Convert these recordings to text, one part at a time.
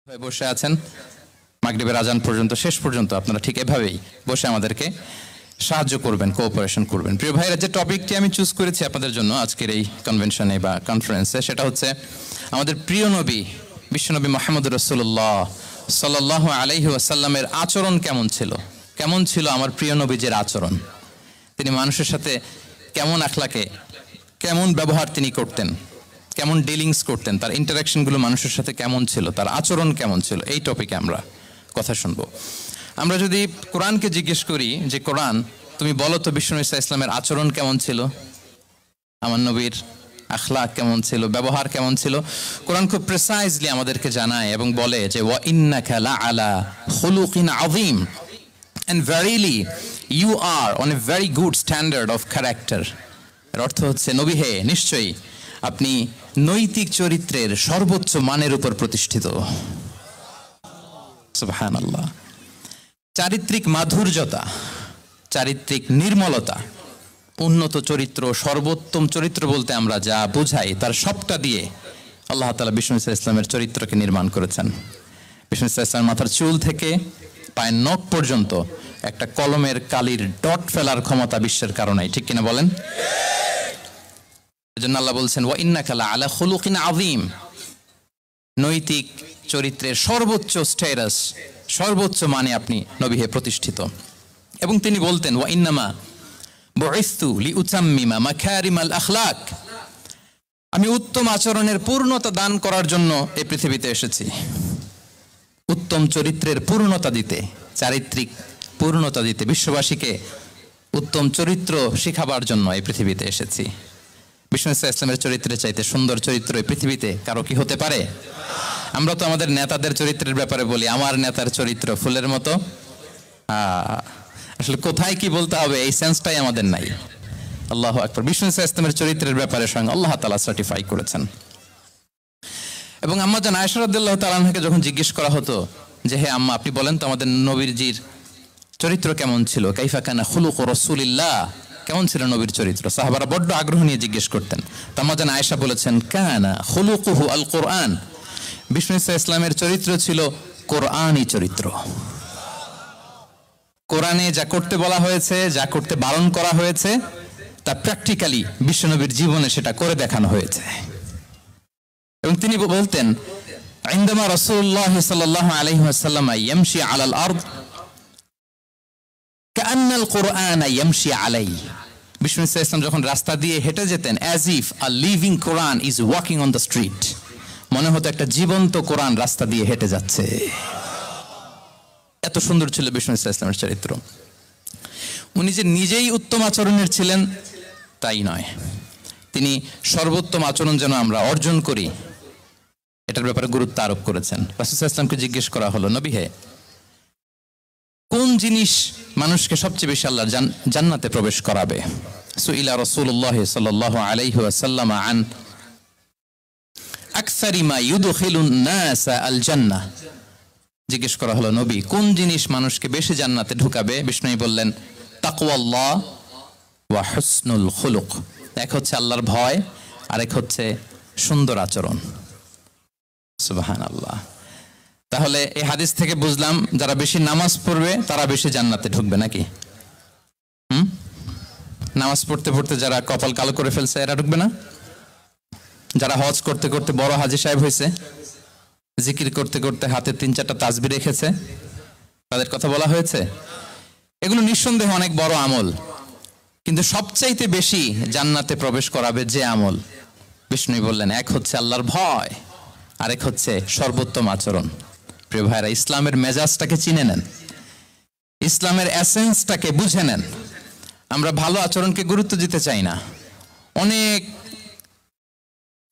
হয়ে বসে আছেন মাগরিবের আজান পর্যন্ত শেষ পর্যন্ত আপনারা ঠিক এভাবেই বসে আমাদেরকে সাহায্য করবেন, কোঅপারেশন করবেন। প্রিয় ভাইরা, যে টপিকটি আমি চুজ করেছি আপনাদের জন্য আজকের এই কনভেনশনে বা কনফারেন্সে, সেটা হচ্ছে আমাদের প্রিয় নবী বিশ্বনবী মুহাম্মদ রাসূলুল্লাহ সাল্লাল্লাহু আলাইহি ওয়াসাল্লামের আচরণ কেমন ছিল। কেমন ছিল আমার প্রিয় নবীজির আচরণ? তিনি মানুষের সাথে কেমন আখলাকে, কেমন ব্যবহার তিনি করতেন, কেমন ডিলিংস করতেন, তার ইন্টারাকশনগুলো মানুষের সাথে কেমন ছিল, তার আচরণ কেমন ছিল, এই টপিকে আমরা কথা শুনবো। আমরা যদি কোরআনকে জিজ্ঞেস করি যে কোরআন তুমি বলো তো বিশ্বনবী ইসলামের আচরণ কেমন ছিল, আমার নবীর আখলাক কেমন ছিল, ব্যবহার কেমন ছিল, কোরআন খুব প্রিসাইজলি আমাদেরকে জানায় এবং বলে যে ওয়া ইন্নাকা লাআলা খুলুকিন আযীম, and verily you are on a very good standard of character। এর অর্থ হচ্ছে নবী হে, নিশ্চয়ই আপনি নৈতিক চরিত্রের সর্বোচ্চ মানের উপর প্রতিষ্ঠিত। সুবহানাল্লাহ। চারিত্রিক মাধুর্যতা, চারিত্রিক নির্মলতা, উন্নত চরিত্র, সর্বোত্তম চরিত্র বলতে আমরা যা বুঝাই তার সবটা দিয়ে আল্লাহ তাআলা বিষ্ণু ইসলামের চরিত্রকে নির্মাণ করেছেন। বিষ্ণু ইসলামের মাথার চুল থেকে পায়ের নখ পর্যন্ত একটা কলমের কালির ডট ফেলার ক্ষমতা বিশ্বের কারণে, ঠিক কিনা বলেন? এজন্য আল্লাহ বলছেন ওয়া ইন্নাকা লাআলা খুলুকিন আযীম, নৈতিক চরিত্রের সর্বোচ্চ স্ট্যাটাস, সর্বোচ্চ মানে আপনি নবী হে প্রতিষ্ঠিত। এবং তিনি বলতেন ওয়া ইন্নামা বুইসতু লিউতাম্মিমা মাকারিমাল আখলাক, আমি উত্তম আচরণের পূর্ণতা দান করার জন্য এই পৃথিবীতে এসেছি, উত্তম চরিত্রের পূর্ণতা দিতে, চারিত্রিক পূর্ণতা দিতে, বিশ্ববাসীকে উত্তম চরিত্র শিখাবার জন্য এই পৃথিবীতে এসেছি। বিষ্ণু ইসলামের চরিত্রের চাইতে সুন্দর চরিত্র এই পৃথিবীতে কারো কি হতে পারে? আমরা তো আমাদের নেতাদের চরিত্রের ব্যাপারে বলি আমার নেতার চরিত্র ফুলের মতো। আসলে কোথায় কি বলতে হবে এই সেন্সটাই আমাদের নাই। আল্লাহু আকবার। বিষ্ণু ইসলামের চরিত্রের ব্যাপারে স্বয়ং আল্লাহ তাআলা সার্টিফাই করেছেন। এবং আম্মা জান আয়েশা রাদিয়াল্লাহু তাআলা আনহাকে যখন জিজ্ঞেস করা হতো যে হে আম্মা, আপনি বলেন তো আমাদের নবীজির চরিত্র কেমন ছিল, কাইফা কানা খুলুকু রাসূলিল্লাহ, কেমন ছিল নবীর চরিত্র, সাহাবারা বড্ড আগ্রহ নিয়ে জিজ্ঞেস করতেন। তো আম্মা জান আয়েশা বলেছেন কানা খুলুকুহু আল কোরআন, বিষ্ণু ইসলামের চরিত্র ছিল কোরআনী চরিত্র। কোরআনে যা করতে বলা হয়েছে, যা করতে বারণ করা হয়েছে, তা প্র্যাকটিক্যালি বিশ্বনবীর জীবনে সেটা করে দেখানো হয়েছে। এবং তিনি বলতেন ইনদামা রাসূলুল্লাহ সাল্লাল্লাহু আলাইহি ওয়াসাল্লাম ইয়ামশি আলাল আরদ কাআন্নাল কুরআন ইয়ামশি আলাইহি, বিষ্ণু ইসলাম যখন রাস্তা দিয়ে হেঁটে যেতেন as if a living Quran is walking on the street, মনে হতো একটা জীবন্ত কোরআন রাস্তা দিয়ে হেঁটে যাচ্ছে। এত সুন্দর ছিল বিষ্ণু ইসলামের চরিত্র। উনি যে নিজেই উত্তম আচরণের ছিলেন তাই নয়, তিনি সর্বোত্তম আচরণ যেন আমরা অর্জন করি এটার ব্যাপারে গুরুত্ব আরোপ করেছেন। রাসূল সাল্লাল্লাহু আলাইহি ওয়াসাল্লামকে জিজ্ঞেস করা হলো নবী হে, কোন জিনিস মানুষকে সবচেয়ে বেশি আল্লাহর জান্নাতে প্রবেশ করাবে? সুইলা রাসূলুল্লাহ সাল্লাল্লাহু আলাইহি ওয়াসাল্লাম আন আকসারি মা ইউদখিলুন নাস আল জান্নাহ, জিজ্ঞেস করা হলো নবী কোন জিনিস মানুষকে বেশি জান্নাতে ঢুকাবে? বিষ্ণু বললেন তাকওয়াল্লাহ ওয়া হুসনুল খুলুক, এক হচ্ছে আল্লাহর ভয় আর এক হচ্ছে সুন্দর আচরণ। সুবহানাল্লাহ। তাহলে এই হাদিস থেকে বুঝলাম যারা বেশি নামাজ পড়বে তারা বেশি জান্নাতে ঢুকবে নাকি? নামাজ পড়তে পড়তে যারা কপাল কালো করে ফেলছে এরা ঢুকবে না? যারা হজ করতে করতে বড় হাজী সাহেব হয়েছে, জিকির করতে করতে হাতে 3-4টা তাসবিহ রেখেছে, তাদের কথা বলা হয়েছে। এগুলো নিঃসন্দেহে অনেক বড় আমল, কিন্তু সবচাইতে বেশি জান্নাতে প্রবেশ করাবে যে আমল, বিষ্ণু বললেন এক হচ্ছে আল্লাহর ভয় আর এক হচ্ছে সর্বোত্তম আচরণ। প্রিয় ভাইরা, ইসলামের মেজাজটাকে চিনে নেন, ইসলামের এসেন্সটাকে বুঝে নেন। আমরা ভালো আচরণকে গুরুত্ব দিতে চাই না। অনেক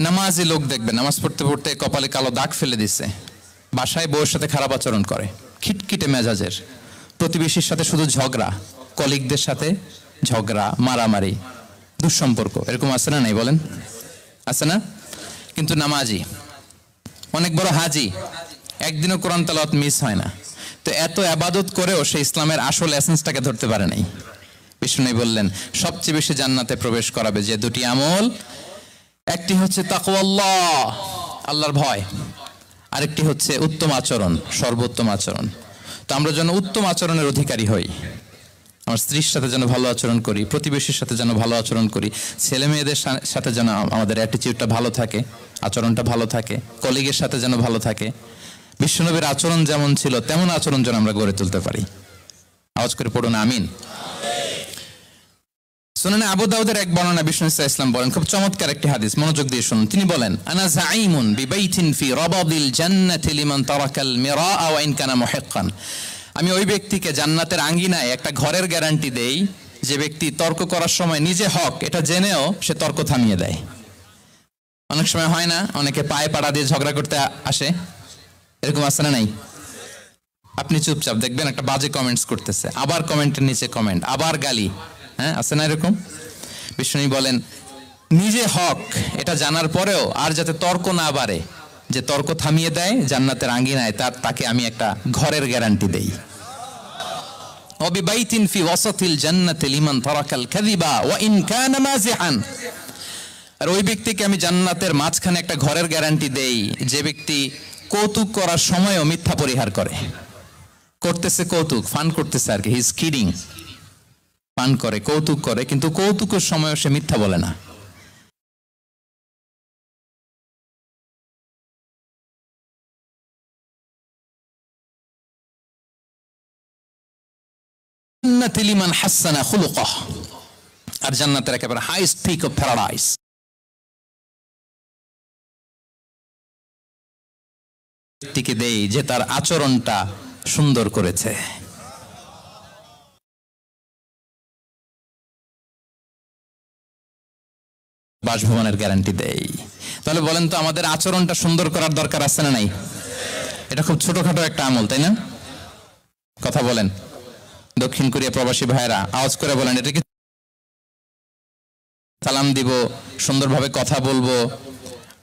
নামাজি লোক দেখবে নামাজ পড়তে পড়তে কপালে কালো দাগ ফেলে দিচ্ছে, বাসায় বউয়ের সাথে খারাপ আচরণ করে, খিটখিটে মেজাজের, প্রতিবেশীর সাথে শুধু ঝগড়া, কলিগদের সাথে ঝগড়া, মারামারি, দুঃসম্পর্ক, এরকম আছে না? নাই বলেন, আছে না? কিন্তু নামাজি, অনেক বড় হাজি, একদিনও কোরআন তেলাওয়াত মিস হয় না। তো এত ইবাদত করেও সে ইসলামের আসল এসেন্সটাকে ধরতে পারে নাই। বিষ্ণু বললেন সবচেয়ে বেশি জান্নাতে প্রবেশ করাবে যে দুটি আমল, একটি হচ্ছে তাকওয়াল্লাহ, আল্লাহর ভয়, আরেকটি হচ্ছে উত্তম আচরণ, সর্বোত্তম আচরণ। তো আমরা যেন উত্তম আচরণের অধিকারী হই। আমার স্ত্রীর সাথে যেন ভালো আচরণ করি, প্রতিবেশীর সাথে যেন ভালো আচরণ করি, ছেলে মেয়েদের সাথে যেন আমাদের অ্যাটিটিউডটা ভালো থাকে, আচরণটা ভালো থাকে, কলিগের সাথে যেন ভালো থাকে। বিশ্বনবীর আচরণ যেমন ছিল তেমন আচরণ যেন আমরা গড়ে তুলতে পারি। আওয়াজ করে পড়ুন আমিন। সুনানে আবু দাউদের এক বর্ণনা বিষ্ণু ইসলাম বলেন, খুব চমৎকার একটি হাদিস, মনোযোগ দিয়ে শুনুন। তিনি বলেন, আনা যাঈমুন বিবাইতিন ফি রাবাদিল জান্নাতি লিমান তারাকাল মিরাআ ওয়া ইন কানা মুহিক্কান। আমি ওই ব্যক্তিকে জান্নাতের আঙ্গিনায় একটা ঘরের গ্যারান্টি দেই যে ব্যক্তি তর্ক করার সময় নিজে হক এটা জেনেও সে তর্ক থামিয়ে দেয়। অনেক সময় হয় না, অনেকে পায়ে পাড়া দিয়ে ঝগড়া করতে আসে, এরকম আছে না নাই? আপনি চুপচাপ দেখবেন একটা বাজে কমেন্টস করতেছে, আবার কমেন্টের নিচে কমেন্ট, আবার গালি, হ্যাঁ আছে না এরকম? বিষ্ণু বলেন নিজে হক এটা জানার পরেও আর যাতে তর্ক না বাড়ে, যে তর্ক থামিয়ে দেয় জান্নাতের আঙ্গিনায়, তাকে আমি একটা ঘরের গ্যারান্টি দেই। ওয়াবিবাইতিন ফি ওয়াসাতিল জান্নাতি লিমান তারাকাল কাযিবা ওয়া ইন কানা মাযিহান। আর ওই ব্যক্তিকে আমি জান্নাতের মাঝখানে একটা ঘরের গ্যারান্টি দেই যে ব্যক্তি কৌতুক করার সময়ও মিথ্যা পরিহার করে। করতেছে কৌতুক, ফান করতেছে আর কি, হি ইজ কিডিং, ফান করে, কৌতুক করে, কিন্তু কৌতুকের সময়ও সে মিথ্যা বলে না। লিমান হাসানা খুলুকাহ, আর জান্নাতের একেবারে হাইস্ট পিক অফ প্যারাডাইস টিকে দেই যে তার আচরণটা সুন্দর করেছে। বাসভবনের গ্যারান্টি দেই। তাহলে বলেন তো আমাদের আচরণটা সুন্দর করার দরকার আছে না নাই? এটা খুব ছোটখাটো একটা আমল, তাই না? কথা বলেন। দক্ষিণ কোরিয়া প্রবাসী ভাইয়েরা আওয়াজ করে বলেন, এটা কি সালাম দিব, সুন্দরভাবে কথা বলবো,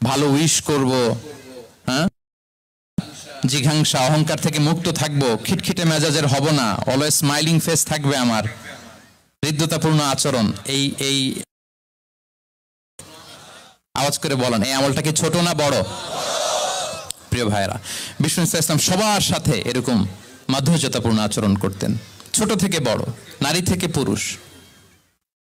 ভালো উইশ করব, হ্যাঁ, জিঘাংসা অহংকার থেকে মুক্ত থাকবো, খিটখিটে মেজাজের হব না, অলওয়েজ স্মাইলিং ফেস থাকবে আমার, হৃদ্যতাপূর্ণ আচরণ। এই আওয়াজ করে বলেন, এই আমলটা কি ছোট না বড়? প্রিয় ভাইয়েরা, বিষ্ণু ইসলাম সবার সাথে এরকম মাধুর্যতাপূর্ণ আচরণ করতেন, ছোট থেকে বড়, নারী থেকে পুরুষ,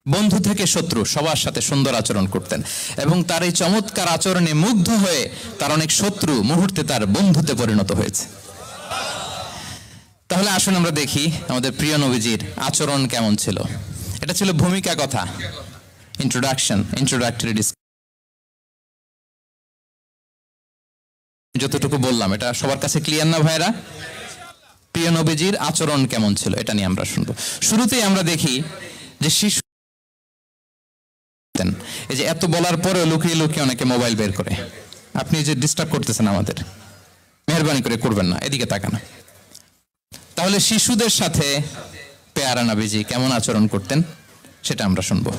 বন্ধু থেকে শত্রু, সবার সাথে সুন্দর আচরণ করতেন। এবং তার এই চমৎকার আচরণে মুগ্ধ হয়ে তার অনেক শত্রু মুহূর্তে তার বন্ধুতে পরিণত হয়েছে। তাহলে আসুন আমরা দেখি আমাদের প্রিয় নবীজির আচরণ কেমন ছিল। এটা ছিল ভূমিকা কথা, ইন্ট্রোডাক্টরি ডিসকাশন। যতটুকু বললাম এটা সবার কাছে ক্লিয়ার না ভাইরা? প্রিয় নবীজির আচরণ কেমন ছিল এটা নিয়ে আমরা শুনবো। শুরুতেই আমরা দেখি যে শিশু, এই যে এত বলার পরেও লুকিয়ে লুকিয়ে অনেকে মোবাইল বের করে। আপনি যে ডিস্টার্ব করতেছেন আমাদের, মেহরবানি করে করবেন না, এদিকে তাকান। তাহলে শিশুদের সাথে পেয়ারা নবীজি কেমন আচরণ করতেন সেটা আমরা শুনবো।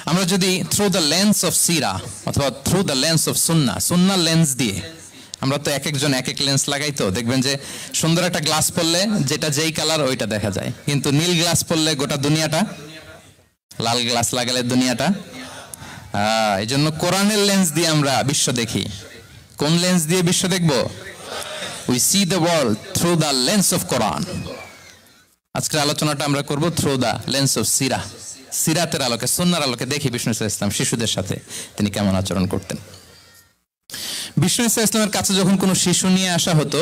আমরা যদি থ্রু দ্য লেন্স অফ সিরা অথবা through the lens of Sunnah lens দিয়ে, আমরা তো এক একজন এক এক লেন্স লাগাই, তো দেখবেন যে সুন্দর একটা গ্লাস পরলে যেটা যেই কালার ওইটা দেখা যায়, কিন্তু নীল গ্লাস পরলে গোটা দুনিয়াটা, লাল গ্লাস লাগালে দুনিয়াটা। এই জন্য কোরআনের লেন্স দিয়ে আমরা বিশ্ব দেখি। কোন লেন্স দিয়ে বিশ্ব দেখব? We see the world through the lens of Quran. আজকের আলোচনাটা আমরা করব থ্রু দ্য লেন্স অফ সিরাতের আলোকে, সুন্নাহর আলোকে দেখি বিষ্ণু ইসলাম শিশুদের সাথে তিনি কেমন আচরণ করতেন। বিষ্ণু ইসলামের কাছে যখন কোনো শিশু নিয়ে আসা হতো,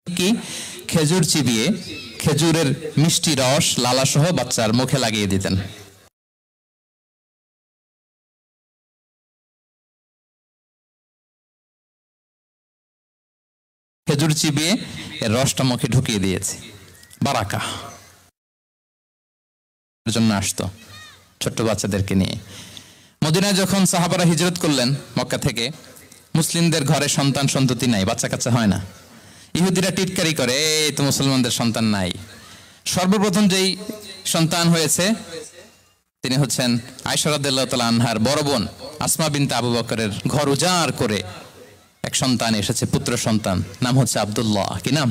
কি খেজুর চিবিয়ে খেজুরের মিষ্টি রস লালা সহ বাচ্চার মুখে লাগিয়ে দিতেন। খেজুর চিবিয়ে এর রসটা মুখে ঢুকিয়ে দিয়েছে, বারাকা জন্য আসতো ছোট্ট বাচ্চাদেরকে নিয়ে। মদিনায় যখন সাহাবারা হিজরত করলেন মক্কা থেকে, মুসলিমদের ঘরে সন্তান সন্ততি নাই, বাচ্চা কাচ্চা হয় না। ইহুদিরা টিটকারি করে, এই তো মুসলমানদের সন্তান নাই। সর্বপ্রথম যেই সন্তান হয়েছে তিনি হচ্ছেন আয়েশা রাদিয়াল্লাহু তাআলা আনহার বড় বোন আসমা বিনতে আবু বকরের ঘর উজাড় করে এক সন্তান এসেছে, পুত্র সন্তান, নাম হচ্ছে আব্দুল্লাহ। কি নাম?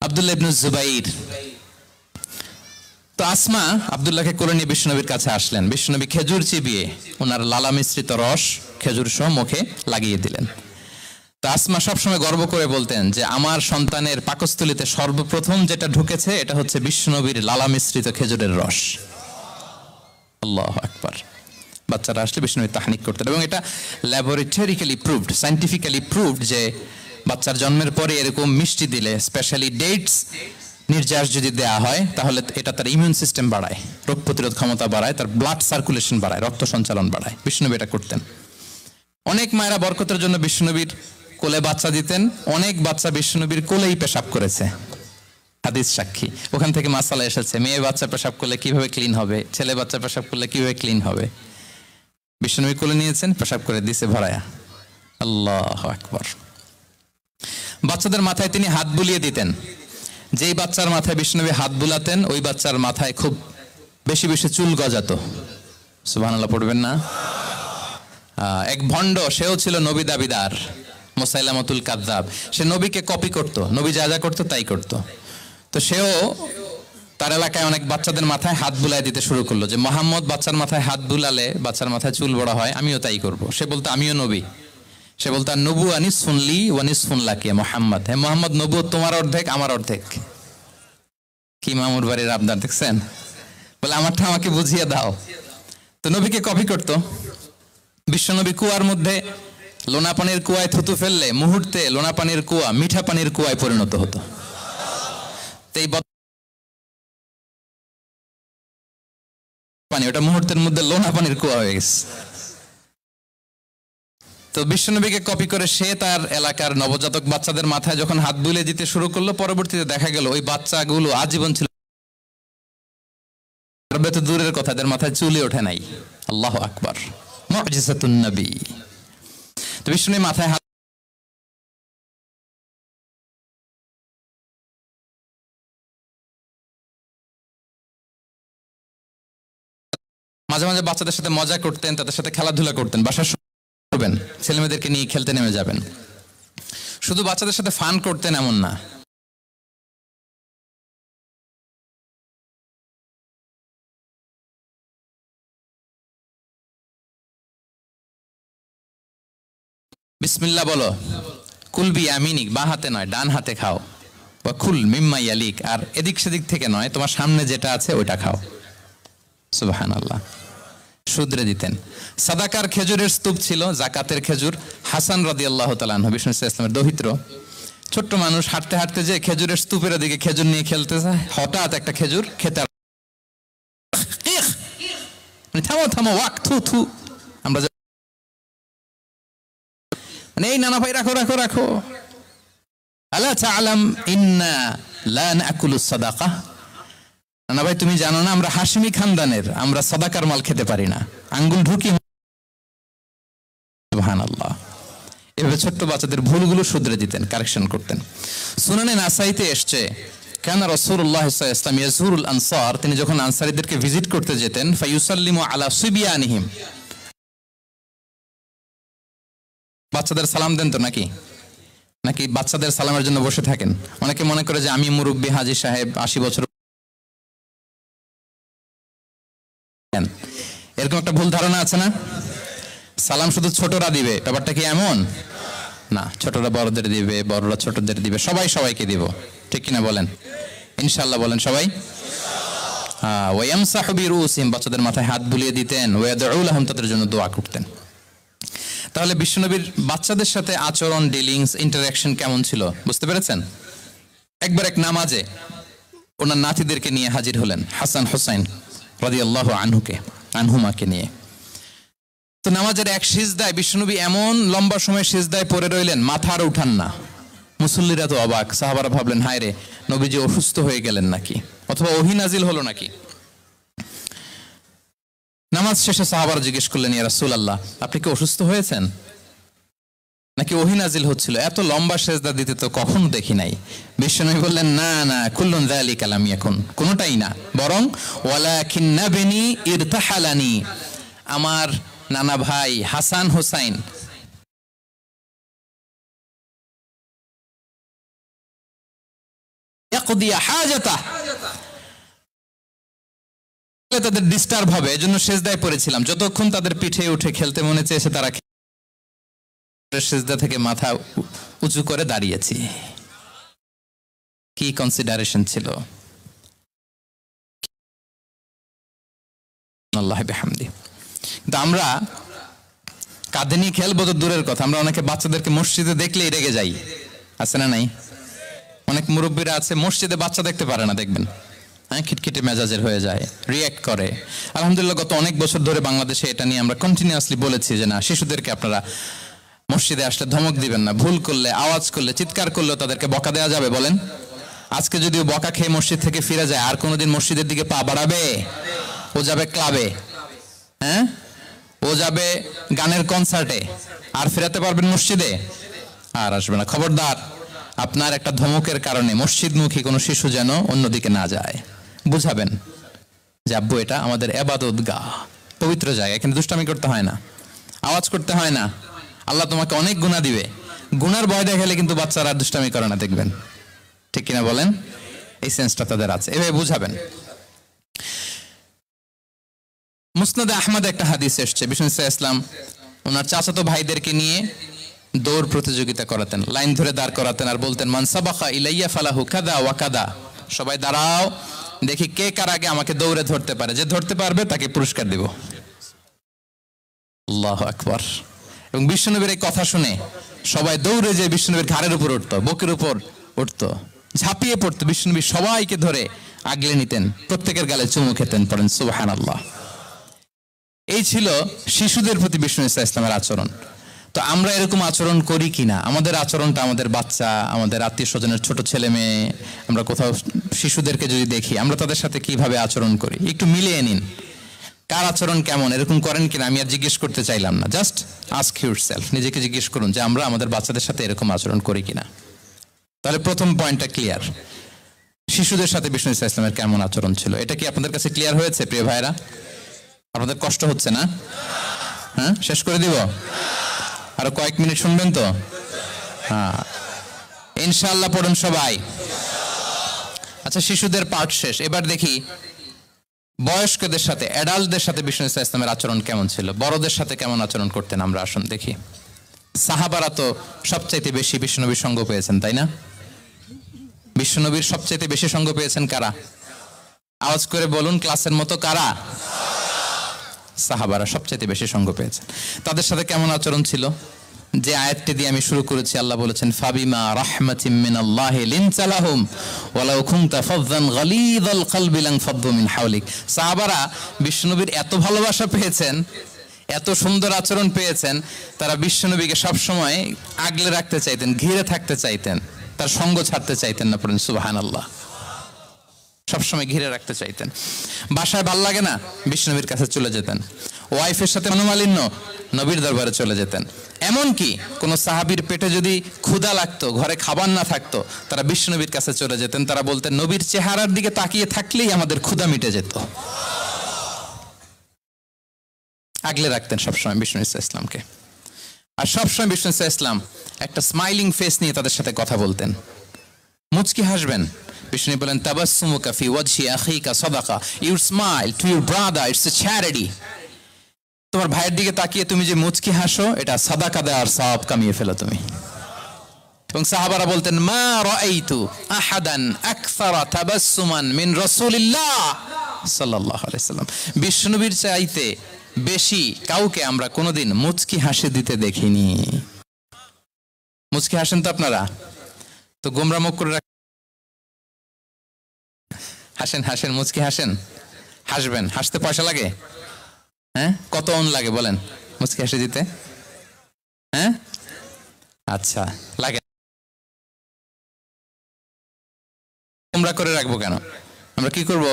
আব্দুল্লাহ ইবনে জুবাইর। তো আসমা আব্দুল্লাহকে কোলে নিয়ে বিশ্বনবীর কাছে আসলেন। বিশ্বনবী খেজুর চিবিয়ে ওনার লালা মিশ্রিত রস খেজুর সহ মুখে লাগিয়ে দিলেন। তো আসমা সবসময় গর্ব করে বলতেন যে আমার সন্তানের পাকস্থলিতে সর্বপ্রথম যেটা ঢুকেছে এটা হচ্ছে বিশ্বনবীর লালা মিশ্রিত খেজুরের রস। আল্লাহু আকবার। বাচ্চারা আসলে বিশ্বনবী তাহনিক করতেন এবং এটা ল্যাবরেটরিক্যালি প্রুভড, সায়েন্টিফিক্যালি প্রুভড যে বাচ্চার জন্মের পরে এরকম মিষ্টি দিলে, স্পেশালি ডেটস নির্যাস যদি দেয়া হয়, তাহলে এটা তার ইমিউন সিস্টেম বাড়ায়, রোগ প্রতিরোধ ক্ষমতা বাড়ায়, তার ব্লাড সার্কুলেশন বাড়ায়, রক্ত সঞ্চালন বাড়ায়। বিশ্বনবী এটা করতেন। অনেক মায়েরা বরকতের জন্য বিশ্বনবীর কোলে বাচ্চা দিতেন। অনেক বাচ্চা বিশ্বনবীর কোলেই পেশাব করেছে, হাদিস সাক্ষী। ওখান থেকে মাসালা এসেছে, মেয়ে বাচ্চা পেশাব করলে কিভাবে ক্লিন হবে, ছেলে বাচ্চা পেশাব করলে কিভাবে ক্লিন হবে। বিশ্বনবী কোলে নিয়েছেন, পেশাব করে দিছে ভরায়া। আল্লাহু আকবার। বাচ্চাদের মাথায় তিনি হাত বুলিয়ে দিতেন। যেই বাচ্চার মাথায় বিশ্বনবী হাত বুলাতেন ওই বাচ্চার মাথায় খুব বেশি বেশি চুল গজাতো। সুবহানাল্লাহ পড়বেন না? এক ভণ্ড, সেও ছিল নবী দাবিদার, মুসাইলামাতুল কাযযাব। সে নবীকে কপি করত, নবী যা যা করতো তাই করত। তো সেও তার এলাকায় অনেক বাচ্চাদের মাথায় হাত বুলাই দিতে শুরু করলো যে মোহাম্মদ বাচ্চার মাথায় হাত বুলালে বাচ্চার মাথায় চুল বড় হয়, আমিও তাই করব। সে বলতো আমিও নবী। সে বলতো নবু আনিস শুনলি ওয়ানিস শুনলাকে মোহাম্মদ, হ্যাঁ মোহাম্মদ, নবু তোমার অর্ধেক আমার অর্ধেক। কি মামুর বাড়ির আবদার দেখছেন? বলে আমারটা আমাকে বুঝিয়ে দাও। তো নবীকে কপি করতো। বিশ্বনবী কুয়ার মধ্যে লোনা পানির কুয়ায় থুতু ফেললে মুহূর্তে লোনা পানির কুয়া মিঠা পানির কুয়ায় পরিণত হতো। তো এই পানি ওটা মুহূর্তের মধ্যে লোনা পানির কুয়া হয়ে গেছে। তো বিশ্বনবীকে কপি করে সে তার এলাকার নবজাতক বাচ্চাদের মাথায় যখন হাত বুলে দিতে শুরু করলো, পরবর্তীতে দেখা গেল ওই বাচ্চাগুলো আজীবন ছিল, তো দূরের কথা, এদের মাথায় চুলে ওঠে নাই। আল্লাহু আকবার, মুজিজাতুন নবী। তো বিশ্বনবী মাথায় হাত মাঝে মাঝে বাচ্চাদের সাথে মজা করতেন, তাদের সাথে খেলাধুলা করতেন। বাসার করবেন, ছেলেমেয়েদেরকে নিয়ে খেলতে নেমে যাবেন। শুধু বাচ্চাদের সাথে ফান করতেন এমন না, বিসমিল্লাহ বলো, কুলবি আমিনিক, বাঁ হাতে নয় ডান হাতে খাও, বা কুল মিম্মা ইয়ালিক, আর এদিক সেদিক থেকে নয়, তোমার সামনে যেটা আছে ওইটা খাও। সুবহানাল্লাহ। শুধরে দিতেন। সাদাকার খেজুরের স্তূপ ছিল, জাকাতের খেজুর। হাসান রাদিয়াল্লাহু তাআলা আনহু, বিষ্ণু ইসলামের দৌহিত্র, ছোট্ট মানুষ, হাঁটতে হাঁটতে যে খেজুরের স্তূপের দিকে খেজুর নিয়ে খেলতে যায়, হঠাৎ একটা খেজুর খেতে, থামো থামো, ওয়াক, থু থু। আমরা এই নানা ভাই রাখো রাখো রাখো। আলা তাআলাম ইন্না লা নাকুলুস সাদাকা, নানা ভাই তুমি জানো না আমরা হাশিমি খানদানের, আমরা সাদাকার মাল খেতে পারি না। আঙ্গুল ঢুকি। সুবহানাল্লাহ। এভাবে ছোট্ট বাচ্চাদের ভুলগুলো শুধরে দিতেন, কারেকশন করতেন। সুনানে নাসাইতে এসছে, কানা রাসূলুল্লাহ সাল্লাল্লাহু আলাইহি ওয়াসাল্লাম ইয়াজুরুল আনসার, তিনি যখন আনসারীদেরকে ভিজিট করতে যেতেন, ফায়ুসাল্লিমু আলা সিবিয়ানিহিম, বাচ্চাদের সালাম দেন তো নাকি? নাকি বাচ্চাদের সালামের জন্য বসে থাকেন? অনেকে মনে করে যে আমি মুরব্বী, হাজী সাহেব 80 বছর, এরকম একটা ভুল ধারণা আছে না? সালাম শুধু ছোটরা দিবে, ব্যাপারটা কি এমন না? ছোটরা বড়দের দিবে, বড়রা ছোটদের দিবে, সবাই সবাইকে দিব, ঠিক কিনা বলেন? ইনশাআল্লাহ বলেন সবাই। ওয়ায়ামসাহু বিরুসিহিম, বাচ্চাদের মাথায় হাত বুলিয়ে দিতেন। ওয়ায়াদউ লাহুম, তাদের জন্য দোয়া করতেন। তাহলে বিশ্বনবীর বাচ্চাদের সাথে আচরণ, ডিলিংস, ইন্টারঅ্যাকশন কেমন ছিল বুঝতে পেরেছেন? একবার এক নামাজে ওনার নাতিদেরকে নিয়ে হাজির হলেন, হাসান হুসাইন রাদিয়াল্লাহু আনহুমাকে নিয়ে। তো নামাজের এক সিজদায় বিশ্বনবী এমন লম্বা সময় সিজদায় পড়ে রইলেন, মাথা আর উঠান না। মুসল্লিরা তো অবাক, সাহাবারা ভাবলেন হায় রে, নবীজি অসুস্থ হয়ে গেলেন নাকি, অথবা ওহী নাজিল হলো নাকি। নামাজ শেষে সাহাবারা জিজ্ঞেস করলেন, ইয়া রাসূলুল্লাহ আপনি কি অসুস্থ হয়েছেন নাকি ওহী নাজিল হচ্ছিল? এত লম্বা সিজদা দিতে তো কখনো দেখি নাই। বিশ্বনবী বললেন, না না, কুল্লুন যালিকা লাম ইয়াকুন, কোনটাই না, বরং ওয়ালাকিন্নাবনি ইরতাহালানি, আমার নানা ভাই হাসান হুসাইন ইয়াকদি হাজাতা, তাদের ডিস্টার্ব হবে, এজন্য সেজদায় পড়েছিলাম। যতক্ষণ তাদের পিঠে উঠে খেলতে মনে চেয়েছে তারা সেজদা থেকে মাথা উঁচু করে দাঁড়িয়েছি। কি কনসিডারেশন ছিল! আল্লাহ বিহামদি। কিন্তু আমরা কাঁধে নিয়ে খেলবো তো দূরের কথা, আমরা অনেকে বাচ্চাদেরকে মসজিদে দেখলেই রেগে যাই, আছে না নাই? অনেক মুরব্বীরা আছে মসজিদে বাচ্চা দেখতে পারে না, দেখবেন হ্যাঁ, খিটখিটে মেজাজের হয়ে যায়, রিয়্যাক্ট করে। আলহামদুলিল্লাহ গত অনেক বছর ধরে বাংলাদেশে এটা নিয়ে আমরা কন্টিনিউয়াসলি বলেছি যে না, শিশুদেরকে আপনারা মসজিদে আসলে ধমক দিবেন না, ভুল করলে, আওয়াজ করলে, চিৎকার করলেও তাদেরকে বকা দেওয়া যাবে? বলেন। আজকে যদিও বকা খেয়ে মসজিদ থেকে ফিরে যায়, আর কোনোদিন মসজিদের দিকে পা বাড়াবে? ও যাবে ক্লাবে, হ্যাঁ, ও যাবে গানের কনসার্টে, আর ফেরাতে পারবেন মসজিদে? আর আসবে না। খবরদার, আপনার একটা ধমকের কারণে মসজিদমুখী কোনো শিশু যেন অন্যদিকে না যায়। বুঝাবেন যে আব্বু এটা আমাদের ইবাদত গাহ, পবিত্র জায়গা, এখানে দুষ্টামি করতে হয় না, আওয়াজ করতে হয় না, আল্লাহ তোমাকে অনেক গুনাহ দিবে। গুনার ভয় দেখালে কিন্তু বাচ্চারা দুষ্টামি করে না, দেখবেন। ঠিক কিনা বলেন? এই সেন্সটা তাদের আছে, এভাবে বুঝাবেন। মুসনাদে আহমদে একটা হাদিস এসছে, বিষ্ণু ইসলাম ওনার চাচাতো ভাইদেরকে নিয়ে দৌড় প্রতিযোগিতা করাতেন, লাইন ধরে দাঁড় করাতেন, আর বলতেন মান সাবাকা ইলাইয়া ফালাহু কাদা ওয়া কাদা, সবাই দাঁড়াও, দেখি কে কার আগে আমাকে দৌড়ে ধরতে পারে, যে ধরতে পারবে তাকে পুরস্কার দিব। আল্লাহু আকবার। এবং বিশ্বনবীর এই কথা শুনে সবাই দৌড়ে যে বিশ্বনবীর ঘাড়ের উপর উঠতো, বুকের উপর উঠতো, ঝাঁপিয়ে পড়তো, বিশ্বনবী সবাইকে ধরে আগলে নিতেন, প্রত্যেকের গালে চুমু খেতেন। পড়েন সুবহানাল্লাহ। এই ছিল শিশুদের প্রতি বিষ্ণু ইসলামের আচরণ। তো আমরা এরকম আচরণ করি কিনা? আমাদের আচরণটা আমাদের বাচ্চা, আমাদের আত্মীয় স্বজনের ছোট ছেলে মেয়ে, আমরা কোথাও শিশুদেরকে যদি দেখি, আমরা তাদের সাথে কিভাবে আচরণ করি একটু মিলিয়ে নিন। কার আচরণ কেমন, এরকম করেন কিনা আমি আর জিজ্ঞেস করতে চাইলাম না, জাস্ট আস্ক ইউরসেলফ, নিজেকে জিজ্ঞেস করুন যে আমরা আমাদের বাচ্চাদের সাথে এরকম আচরণ করি কিনা। তাহলে প্রথম পয়েন্টটা ক্লিয়ার, শিশুদের সাথে বিষ্ণু ইসলামের কেমন আচরণ ছিল। এটা কি আপনাদের কাছে ক্লিয়ার হয়েছে প্রিয় ভাইরা? আপনাদের কষ্ট হচ্ছে না? হ্যাঁ, শেষ করে দিব? আরো কয়েক মিনিট শুনবেন তো? হ্যাঁ, ইনশাআল্লাহ পড়ুন সবাই। আচ্ছা, শিশুদের পার্ট শেষ, এবার দেখি বয়স্কদের সাথে, অ্যাডাল্টদের সাথে বিষ্ণু ইসলামের আচরণ কেমন ছিল, বড়দের সাথে কেমন আচরণ করতেন। আমরা আসুন দেখি। সাহাবারা তো সবচাইতে বেশি বিশ্বনবীর সঙ্গ পেয়েছেন, তাই না? বিশ্বনবীর সবচাইতে বেশি সঙ্গ পেয়েছেন কারা? আওয়াজ করে বলুন, ক্লাসের মতো, কারা? সাহাবারা সবচাইতে বেশি সঙ্গ পেয়েছেন। তাদের সাথে কেমন আচরণ ছিল? যে আয়াতটি দিয়ে আমি শুরু করেছি, আল্লাহ বলেছেন ফাবিমা রাহমাতিম মিনাল্লাহি লিনতা লাহুম ওয়ালাউ কুনতা ফাযযান গালিযাল কলবি লানফাদ্দু মিন হাওলিক। সাহাবারা বিশ্বনবীর এত ভালোবাসা পেয়েছেন, এত সুন্দর আচরণ পেয়েছেন, তারা বিশ্বনবীকে সবসময় আগলে রাখতে চাইতেন, ঘিরে থাকতে চাইতেন, তার সঙ্গ ছাড়তে চাইতেন না। পড়েন সুবহানাল্লাহ। সবসময় ঘিরে রাখতে চাইতেন। বাসায় ভাল লাগে না, বিশ্বনবীর কাছে চলে যেতেন। ওয়াইফের সাথে মনোমালিন্য, নবীর দরবারে চলে যেতেন। এমনকি কোন সাহাবীর পেটে যদি ক্ষুধা লাগতো, ঘরে খাবার না থাকতো, তারা বিশ্বনবীর কাছে চলে যেতেন। তারা বলতেন নবীর চেহারার দিকে তাকিয়ে থাকলেই আমাদের ক্ষুধা মিটে যেত। আগলে রাখতেন সবসময় বিষ্ণু ইসলামকে। আর সবসময় বিষ্ণু ইসলাম একটা স্মাইলিং ফেস নিয়ে তাদের সাথে কথা বলতেন, মুচকি হাসবেন। বিষ্ণু বলেন তাবাসসুমুকা ফি ওয়াজহি আখিকা সাদাকা, you smile to your brother, it's a charity. তোমার ভাইয়ের দিকে তাকিয়ে তুমি যে মুচকি হাসো, এটা সাদাকা দেওয়ার সওয়াব কামিয়ে ফেলো তুমি। এবং সাহাবারা বলতেন মা রাআইতু আহাদান আকসারা তাবাসসুমান মিন রাসূলিল্লাহ সাল্লাল্লাহু আলাইহি সাল্লাম। বিশ্বনবীর চাইতে বেশি কাউকে আমরা কোনোদিন মুচকি হাসি দিতে দেখিনি। মুচকি হাসেন তো আপনারা? তো গোমরা মুখ করে হাসেন, হাসেন, মুচকি হাসেন, হাসবেন। হাসতে পয়সা লাগে? হ্যাঁ, কত অন লাগে বলেন মুচকি হাসি দিতে? হ্যাঁ, আচ্ছা, লাগে। গোমরা করে রাখবো কেন? আমরা কি করব?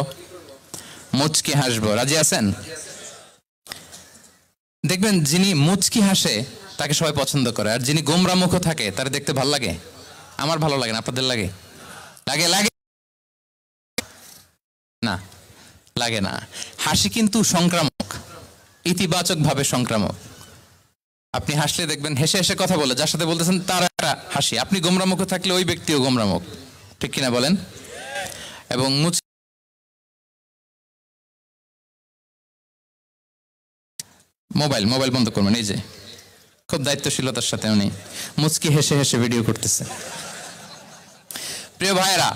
মুচকি হাসবো। রাজি আছেন? দেখবেন যিনি মুচকি হাসে তাকে সবাই পছন্দ করে, আর যিনি গোমরা মুখ থাকে তার দেখতে ভালো লাগে। আমার ভালো লাগে না, আপনাদের লাগে? লাগে? লাগে না? লাগে না। হাসি কিন্তু সংক্রামক, ইতিবাচক ভাবে সংক্রামক। আপনি হাসলে দেখবেন হেসে হেসে কথা বলে, যার সাথে বলতেছেন তার একটা হাসি। আপনি গোমরা মুখ থাকলে ওই ব্যক্তিও গোমরা মুখ, ঠিক কিনা বলেন? এবং মোবাইল বন্ধ করবেন। এই যে খুব দায়িত্বশীলতার সাথে উনি মুচকি হেসে হেসে ভিডিও করতেছে। প্রিয় ভাইয়েরা,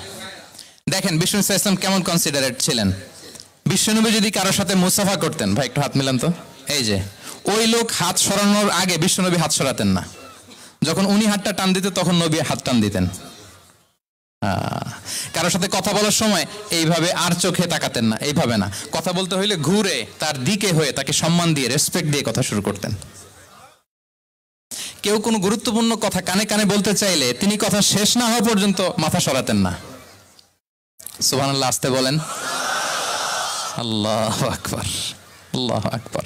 দেখেন বিষ্ণু ইসলাম কেমন কনসিডারেট ছিলেন। বিশ্বনবী যদি কারোর সাথে মুসাফা করতেন, ভাই একটু হাত মিলান তো, এই যে ওই লোক হাত সরানোর আগে বিশ্বনবী হাত সরাতেন না। যখন উনি হাতটা টান দিতেন তখন নবী হাত টান দিতেন। কারোর সাথে কথা বলার সময় এইভাবে আর চোখে তাকাতেন না, এইভাবে না, কথা বলতে হইলে ঘুরে তার দিকে হয়ে তাকে সম্মান দিয়ে রেসপেক্ট দিয়ে কথা শুরু করতেন। কেউ কোনো গুরুত্বপূর্ণ কথা কানে কানে বলতে চাইলে তিনি কথা শেষ না হওয়া পর্যন্ত মাথা সরাতেন না। সুবহানাল্লাহ, আসতে বলেন। আল্লাহু আকবার, আল্লাহু আকবার।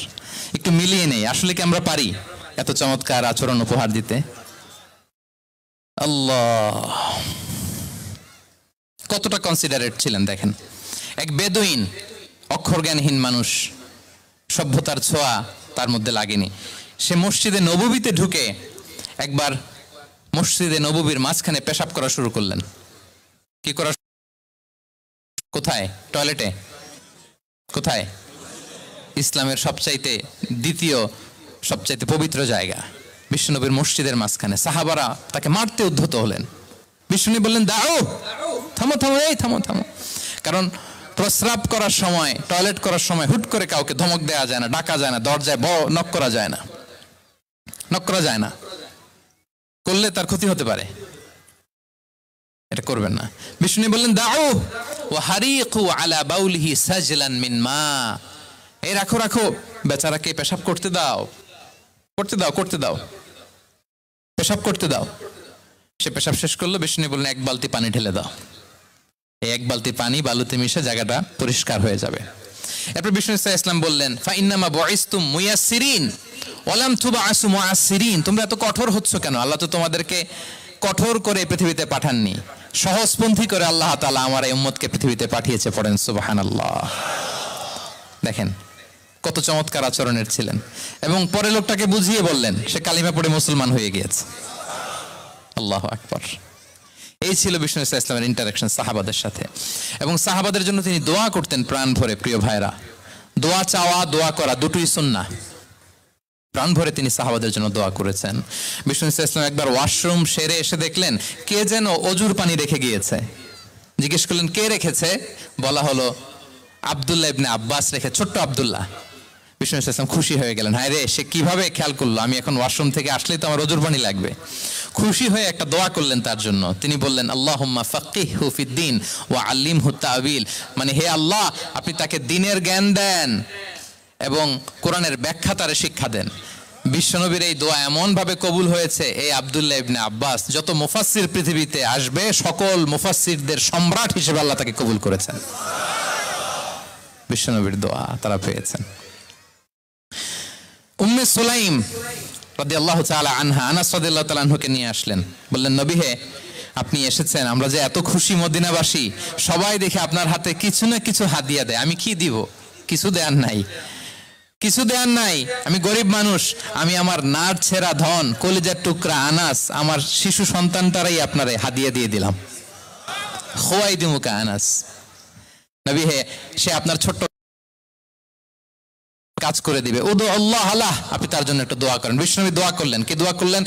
একটু মিলিয়ে নেই, আসলে কি আমরা পারি এত চমৎকার আচরণ উপহার দিতে? আল্লাহ, কতটা কনসিডারেট ছিলেন দেখেন। এক বেদুইন, অক্ষরজ্ঞানহীন মানুষ, সভ্যতার ছোঁয়া তার মধ্যে লাগেনি। সে মসজিদে নববীতে ঢুকে একবার মসজিদে নববীর মাঝখানে পেশাব করা শুরু করলেন। কি করা? কোথায়? টয়লেটে? কোথায়? ইসলামের সবচাইতে দ্বিতীয় সবচাইতে পবিত্র জায়গা বিশ্বনবীর মসজিদের মাঝখানে। সাহাবারা তাকে মারতে উদ্ধত হলেন। বিষ্ণু বললেন, দাও, থামো থামো, এই থামো থামো। কারণ প্রস্রাব করার সময়, টয়লেট করার সময় হুট করে কাউকে ধমক দেওয়া যায় না, ডাকা যায় না, দরজায় নক করা যায় না, নক করা যায় না, করলে তার ক্ষতি হতে পারে, এটা করবেন না। বিষ্ণু বললেন, দাও ওয়া হারিকু আলা বাউলিহি সাজলান মিন মা। এই রাখো রাখো, বেচারাকে পেশাব করতে দাও, করতে দাও, করতে দাও, পেশাব করতে দাও। সে পেশাব শেষ করলো। বিষ্ণু বললেন, এক বালতি পানি ঢেলে দাও। এই এক বালতি পানি বালুতে মিশে জায়গাটা পরিষ্কার হয়ে যাবে। এরপর বিষ্ণু ইসলাম বললেন, ফাইন্নামা বুইসতুম মুয়াসসিরিন ওয়া লাম তুবআসু মুআসসিরিন। তোমরা এত কঠোর হচ্ছ কেন? আল্লাহ তো তোমাদেরকে কঠোর করে পৃথিবীতে পাঠাননি, সহজপন্থী করে আল্লাহ তাআলা আমার এই উম্মতকে পৃথিবীতে পাঠিয়েছে। পড়েন সুবহানাল্লাহ। দেখেন কত চমৎকার আচরণের ছিলেন। এবং পরে লোকটাকে বুঝিয়ে বললেন, সে কালিমা পড়ে মুসলমান হয়ে গিয়েছে। আল্লাহু আকবার। এই ছিল বিষ্ণু ইসলামের ইন্টারাকশন সাহাবাদের সাথে। এবং সাহাবাদের জন্য তিনি দোয়া করতেন প্রাণ ভরে। প্রিয় ভাইরা, দোয়া চাওয়া, দোয়া করা দুটোই সুন্নাহ। প্রাণ ভরে তিনি সাহাবাদের জন্য দোয়া করেছেন। বিষ্ণু ইসলাম একবার ওয়াশরুম সেরে এসে দেখলেন কে যেন অজুর পানি রেখে গিয়েছে। জিজ্ঞেস করলেন, কে রেখেছে? বলা হলো, আব্দুল্লাহ ইবনে আব্বাস রেখে, ছোট্ট আব্দুল্লাহ। বিষ্ণু ইসলাম খুশি হয়ে গেলেন, হায় রে, সে কিভাবে খেয়াল করলো, আমি এখন ওয়াশরুম থেকে আসলেই তো আমার অজুর পানি লাগবে। খুশি হয়ে একটা দোয়া করলেন তার জন্য। তিনি বললেন, আল্লাহুম্মা ফাক্কিহহু ফিদ্দীন ওয়া আল্লিমহু তা'ওয়িল। মানে হে আল্লাহ, আপনি তাকে দ্বীনের জ্ঞান দেন এবং কোরআনের ব্যাখ্যা তারে শিক্ষা দেন। বিশ্বনবীর এই দোয়া এমন ভাবে কবুল হয়েছে, এই আব্দুল্লাহ ইবনে আব্বাস যত মুফাসসির পৃথিবীতে আসবে সকল মুফাসসিরদের সম্রাট হিসেবে আল্লাহ তাকে কবুল করেছেন। বিশ্বনবীর দোয়া তারা পেয়েছেন। উম্মে সুলাইম রাদিয়াল্লাহু তাআলা আনহা, আনাস রাদিয়াল্লাহু তাআলা আনহুকে নিয়ে আসলেন। বললেন, নবী হে, আপনি এসেছেন, আমরা যে এত খুশি মদিনাবাসী, সবাই দেখে আপনার হাতে কিছু না কিছু হাদিয়া দেয়। আমি কি দিব? কিছু দেয়ার নাই, কিছু দেয়ার নাই। আমি গরিব মানুষ, আমি আমার নার ছেঁড়া ধন, কলিজার টুকরা আনাস, আমার শিশু সন্তানটারাই আপনারে হাদিয়া দিয়ে দিলাম। খুয়াইদিমুকা আনাস। নবী হে, সে আপনার ছোট্ট কাজ করে দিবে। উদু আল্লাহ আল্লাহ, আপনি তার জন্য একটু দোয়া করেন। বিষ্ণু নবী দোয়া করলেন। কি দোয়া করলেন?